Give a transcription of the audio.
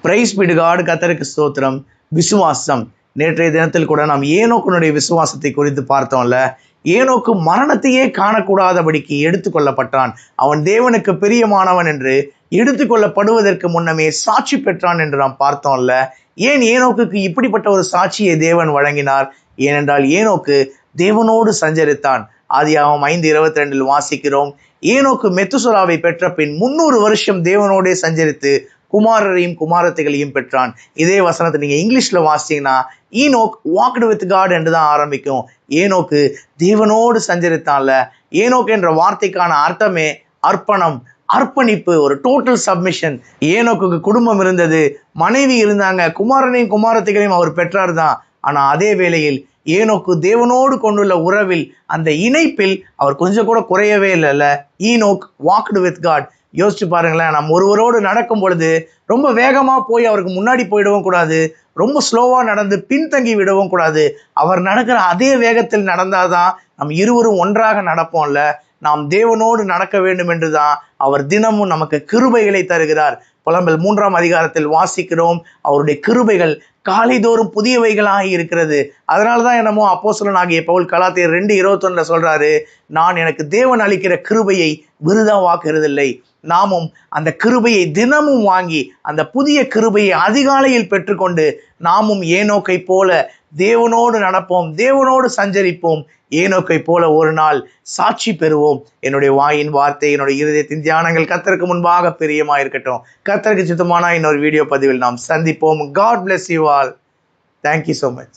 Price பிடுகாடு கர்த்தருக்கு ஸ்தோத்திரம். விசுவாசம். நேற்றைய தினத்தில் கூட நாம் ஏனோக்கினுடைய விசுவாசத்தை குறித்து பார்த்தோம்ல. ஏனோக்கு மரணத்தையே காணக்கூடாதபடிக்கு எடுத்துக்கொள்ளப்பட்டான். அவன் தேவனுக்கு பிரியமானவன் என்று எடுத்துக்கொள்ளப்படுவதற்கு முன்னமே சாட்சி பெற்றான் என்று நாம் பார்த்தோம்ல. ஏன் ஏனோக்குக்கு இப்படிப்பட்ட ஒரு சாட்சியை தேவன் வழங்கினார்? ஏனென்றால் ஏனோக்கு தேவனோடு சஞ்சரித்தான். ஆதியாகமம் 5:22 வாசிக்கிறோம். ஏனோக்கு மெத்துசலாவை பெற்ற பின் 300 வருஷம் தேவனோடே சஞ்சரித்து குமாரரையும் குமாரத்தைகளையும் பெற்றான். இதே வசனத்தை நீங்க இங்கிலீஷ்ல வாசிச்சீங்கன்னா ஈனோக் வாக்டு வித் காட் என்று தான் ஆரம்பிக்கும். ஏனோக்கு தேவனோடு சஞ்சரித்தான்ல. ஏனோக் என்ற வார்த்தைக்கான அர்த்தமே அர்ப்பணம், அர்ப்பணிப்பு, ஒரு டோட்டல் சப்மிஷன். ஏனோக்கு குடும்பம் இருந்தது, மனைவி இருந்தாங்க, குமாரனையும் குமாரத்தைகளையும் அவர் பெற்றார் தான். ஆனா அதே வேளையில் ஏனோக்கு தேவனோடு கொண்டுள்ள உறவில், அந்த இணைப்பில் அவர் கொஞ்சம் கூட குறையவே இல்லைல்ல. Enoch walked with God. யோசிச்சு பாருங்களேன், நம்ம ஒருவரோடு நடக்கும் பொழுது ரொம்ப வேகமா போய் அவருக்கு முன்னாடி போயிடவும் கூடாது, ரொம்ப ஸ்லோவா நடந்து பின்தங்கி விடவும் கூடாது. அவர் நடக்கிற அதே வேகத்தில் நடந்தாதான் நம்ம இருவரும் ஒன்றாக நடப்போம்ல. நாம் தேவனோடு நடக்க வேண்டும் என்றுதான் அவர் தினமும் நமக்கு கிருபைகளை தருகிறார். புலம்பல் 3ஆம் அதிகாரத்தில் வாசிக்கிறோம், அவருடைய கிருபைகள் காலைதோறும் புதியவைகளாக இருக்கிறது. அதனாலதான் என்னமோ அப்போஸ்தலனாகிய பவுல் கலாத்தியர் 2:21 சொல்றாரு, நான் எனக்கு தேவன் அளிக்கிற கிருபையை விருதாவாக்குறதில்லை. நாமும் அந்த கிருபையை தினமும் வாங்கி அந்த புதிய கிருபையை அதிகாலையில் பெற்றுக்கொண்டு நாமும் ஏனோக்கை போல தேவனோடு நடப்போம், தேவனோடு சஞ்சரிப்போம். ஏனோக்கை போல ஒரு நாள் சாட்சி பெறுவோம். என்னுடைய வாயின் வார்த்தை, என்னுடைய இருதயத்தின் தியானங்கள் கர்த்தருக்கு முன்பாக பிரியமா இருக்கட்டும். கர்த்தருக்கு சித்தமான இன்னொரு வீடியோ பதிவில் நாம் சந்திப்போம். God bless you all. Thank you so much.